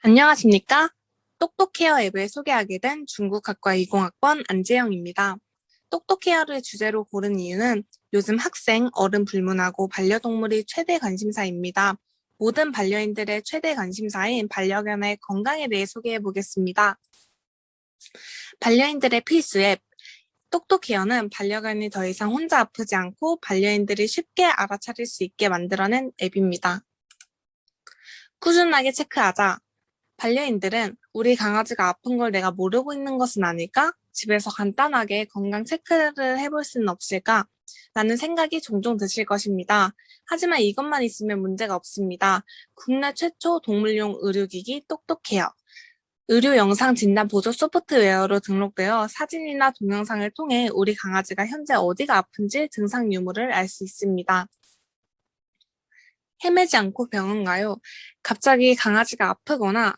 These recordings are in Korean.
안녕하십니까? 똑똑케어 앱을 소개하게 된 중국학과 20학번 안재영입니다. 똑똑케어를 주제로 고른 이유는 요즘 학생, 어른 불문하고 반려동물이 최대 관심사입니다. 모든 반려인들의 최대 관심사인 반려견의 건강에 대해 소개해 보겠습니다. 반려인들의 필수 앱, 똑똑케어는 반려견이 더 이상 혼자 아프지 않고 반려인들이 쉽게 알아차릴 수 있게 만들어낸 앱입니다. 꾸준하게 체크하자. 반려인들은 우리 강아지가 아픈 걸 내가 모르고 있는 것은 아닐까? 집에서 간단하게 건강 체크를 해볼 수는 없을까? 라는 생각이 종종 드실 것입니다. 하지만 이것만 있으면 문제가 없습니다. 국내 최초 동물용 의료기기 똑똑해요. 의료 영상 진단 보조 소프트웨어로 등록되어 사진이나 동영상을 통해 우리 강아지가 현재 어디가 아픈지 증상 유무를 알 수 있습니다. 헤매지 않고 병원 가요. 갑자기 강아지가 아프거나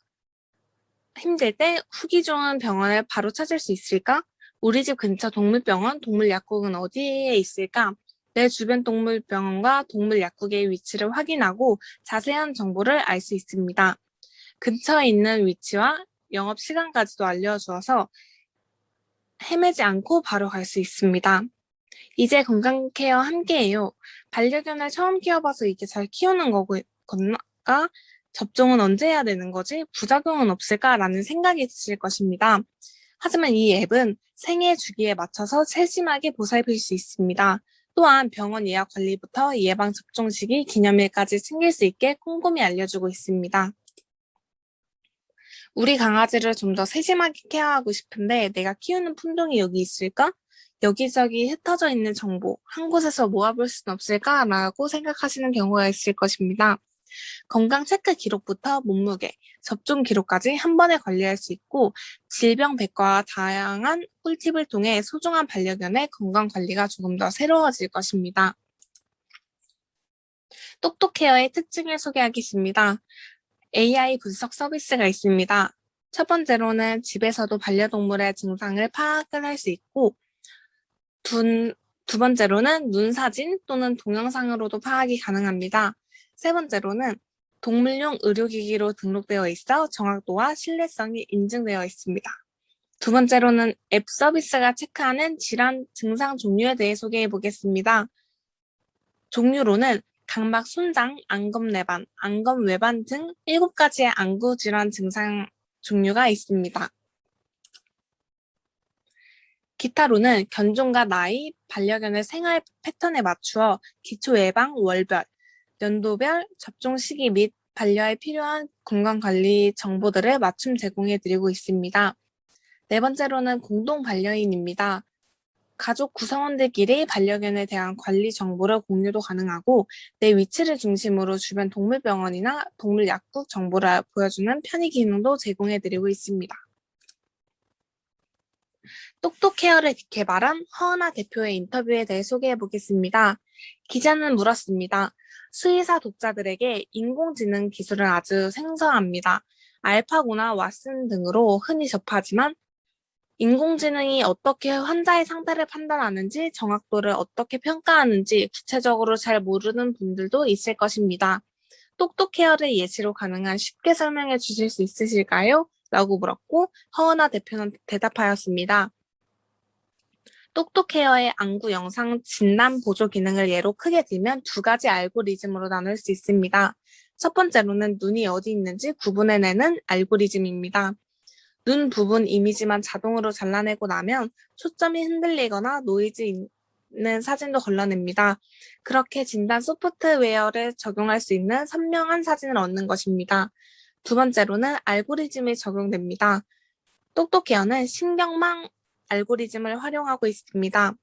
힘들 때 후기 좋은 병원을 바로 찾을 수 있을까? 우리 집 근처 동물병원, 동물약국은 어디에 있을까? 내 주변 동물병원과 동물약국의 위치를 확인하고 자세한 정보를 알 수 있습니다. 근처에 있는 위치와 영업 시간까지도 알려주어서 헤매지 않고 바로 갈 수 있습니다. 이제 건강케어 함께해요. 반려견을 처음 키워봐서 이게 잘 키우는 건가? 접종은 언제 해야 되는 거지? 부작용은 없을까라는 생각이 드실 것입니다. 하지만 이 앱은 생애 주기에 맞춰서 세심하게 보살필 수 있습니다. 또한 병원 예약 관리부터 예방 접종 시기, 기념일까지 챙길 수 있게 꼼꼼히 알려주고 있습니다. 우리 강아지를 좀 더 세심하게 케어하고 싶은데 내가 키우는 품종이 여기 있을까? 여기저기 흩어져 있는 정보, 한 곳에서 모아볼 수는 없을까라고 생각하시는 경우가 있을 것입니다. 건강 체크 기록부터 몸무게, 접종 기록까지 한 번에 관리할 수 있고 질병백과와 다양한 꿀팁을 통해 소중한 반려견의 건강 관리가 조금 더 새로워질 것입니다. 똑똑케어의 특징을 소개하겠습니다. AI 분석 서비스가 있습니다. 첫 번째로는 집에서도 반려동물의 증상을 파악을 할 수 있고 두 번째로는 눈사진 또는 동영상으로도 파악이 가능합니다. 세 번째로는 동물용 의료기기로 등록되어 있어 정확도와 신뢰성이 인증되어 있습니다. 두 번째로는 앱 서비스가 체크하는 질환 증상 종류에 대해 소개해 보겠습니다. 종류로는 각막 손상, 안검내반, 안검외반 등 7가지의 안구 질환 증상 종류가 있습니다. 기타로는 견종과 나이, 반려견의 생활 패턴에 맞추어 기초 예방, 월별, 연도별, 접종 시기 및 반려에 필요한 건강관리 정보들을 맞춤 제공해드리고 있습니다. 네 번째로는 공동 반려인입니다. 가족 구성원들끼리 반려견에 대한 관리 정보를 공유도 가능하고 내 위치를 중심으로 주변 동물병원이나 동물약국 정보를 보여주는 편의 기능도 제공해드리고 있습니다. 똑똑케어를 개발한 허은하 대표의 인터뷰에 대해 소개해 보겠습니다. 기자는 물었습니다. 수의사 독자들에게 인공지능 기술은 아주 생소합니다. 알파고나 왓슨 등으로 흔히 접하지만 인공지능이 어떻게 환자의 상태를 판단하는지, 정확도를 어떻게 평가하는지 구체적으로 잘 모르는 분들도 있을 것입니다. 똑똑케어를 예시로 가능한 쉽게 설명해 주실 수 있으실까요? 라고 물었고 허은하 대표는 대답하였습니다. 똑똑헤어의 안구 영상 진단 보조 기능을 예로 크게 들면 두 가지 알고리즘으로 나눌 수 있습니다. 첫 번째로는 눈이 어디 있는지 구분해내는 알고리즘입니다. 눈 부분 이미지만 자동으로 잘라내고 나면 초점이 흔들리거나 노이즈 있는 사진도 걸러냅니다. 그렇게 진단 소프트웨어를 적용할 수 있는 선명한 사진을 얻는 것입니다. 두 번째로는 알고리즘이 적용됩니다. 똑똑헤어는 신경망 알고리즘을 활용하고 있습니다.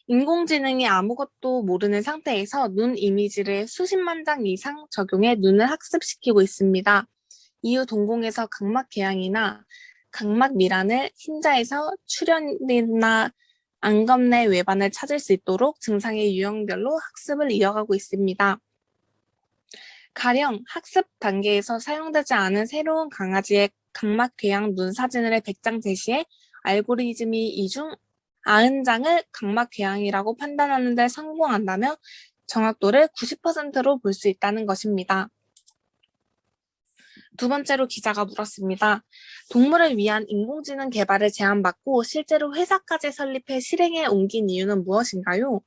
인공지능이 아무것도 모르는 상태에서 눈 이미지를 수십만 장 이상 적용해 눈을 학습시키고 있습니다. 이후 동공에서 각막 개양이나 각막 미란을 흰자에서 출현이나 안검내 외반을 찾을 수 있도록 증상의 유형별로 학습을 이어가고 있습니다. 가령 학습 단계에서 사용되지 않은 새로운 강아지의 각막 궤양 눈 사진을 100장 제시해 알고리즘이 이 중 90장을 각막 궤양이라고 판단하는 데 성공한다면 정확도를 90%로 볼 수 있다는 것입니다. 두 번째로 기자가 물었습니다. 동물을 위한 인공지능 개발을 제안받고 실제로 회사까지 설립해 실행에 옮긴 이유는 무엇인가요?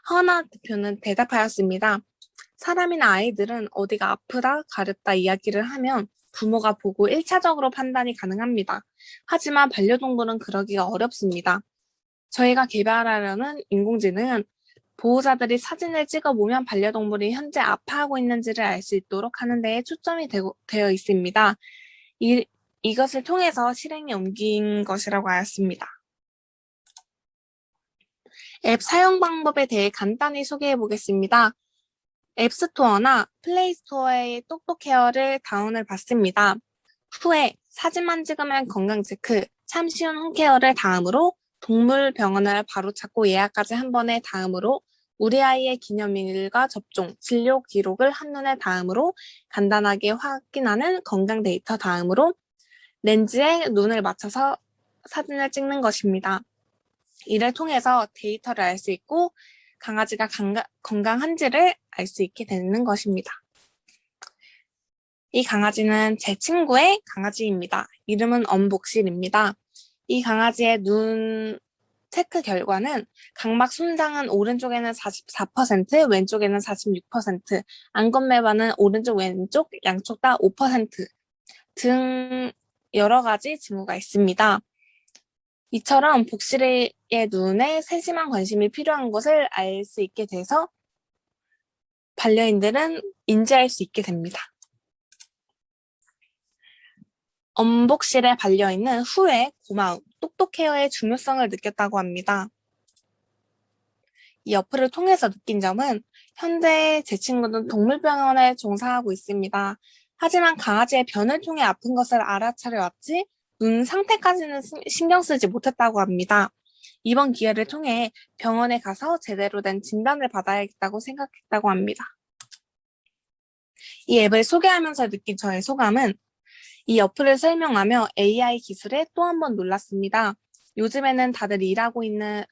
허나 대표는 대답하였습니다. 사람이나 아이들은 어디가 아프다, 가렵다 이야기를 하면 부모가 보고 1차적으로 판단이 가능합니다. 하지만 반려동물은 그러기가 어렵습니다. 저희가 개발하려는 인공지능은 보호자들이 사진을 찍어보면 반려동물이 현재 아파하고 있는지를 알 수 있도록 하는 데에 초점이 되어 있습니다. 이것을 통해서 실행에 옮긴 것이라고 하였습니다. 앱 사용 방법에 대해 간단히 소개해 보겠습니다. 앱스토어나 플레이스토어의 똑똑헤어를 다운을 받습니다. 후에 사진만 찍으면 건강체크, 참 쉬운 홈케어를 다음으로 동물병원을 바로 찾고 예약까지 한 번에 다음으로 우리 아이의 기념일과 접종, 진료 기록을 한눈에 다음으로 간단하게 확인하는 건강 데이터 다음으로 렌즈에 눈을 맞춰서 사진을 찍는 것입니다. 이를 통해서 데이터를 알 수 있고 강아지가 건강한지를 알 수 있게 되는 것입니다. 이 강아지는 제 친구의 강아지입니다. 이름은 엄복실입니다. 이 강아지의 눈 체크 결과는 각막 손상은 오른쪽에는 44%, 왼쪽에는 46%, 안검매반은 오른쪽, 왼쪽, 양쪽 다 5% 등 여러 가지 징후가 있습니다. 이처럼 복실의 눈에 세심한 관심이 필요한 것을 알 수 있게 돼서 반려인들은 인지할 수 있게 됩니다. 엄복실의 반려인은 후에 고마움, 똑똑헤어의 중요성을 느꼈다고 합니다. 이 어플을 통해서 느낀 점은 현재 제 친구는 동물병원에 종사하고 있습니다. 하지만 강아지의 변을 통해 아픈 것을 알아차려왔지 눈 상태까지는 신경 쓰지 못했다고 합니다. 이번 기회를 통해 병원에 가서 제대로 된 진단을 받아야겠다고 생각했다고 합니다. 이 앱을 소개하면서 느낀 저의 소감은 이 어플을 설명하며 AI 기술에 또 한 번 놀랐습니다. 요즘에는 다들 일하거나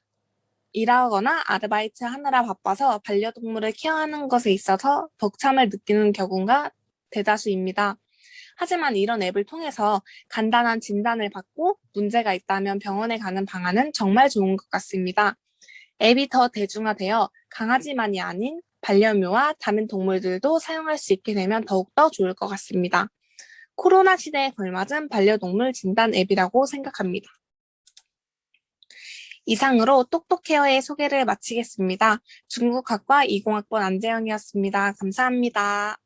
아르바이트 하느라 바빠서 반려동물을 케어하는 것에 있어서 벅참을 느끼는 경우가 대다수입니다. 하지만 이런 앱을 통해서 간단한 진단을 받고 문제가 있다면 병원에 가는 방안은 정말 좋은 것 같습니다. 앱이 더 대중화되어 강아지만이 아닌 반려묘와 다른 동물들도 사용할 수 있게 되면 더욱더 좋을 것 같습니다. 코로나 시대에 걸맞은 반려동물 진단 앱이라고 생각합니다. 이상으로 똑똑헤어의 소개를 마치겠습니다. 중국학과 20학번 안재영이었습니다. 감사합니다.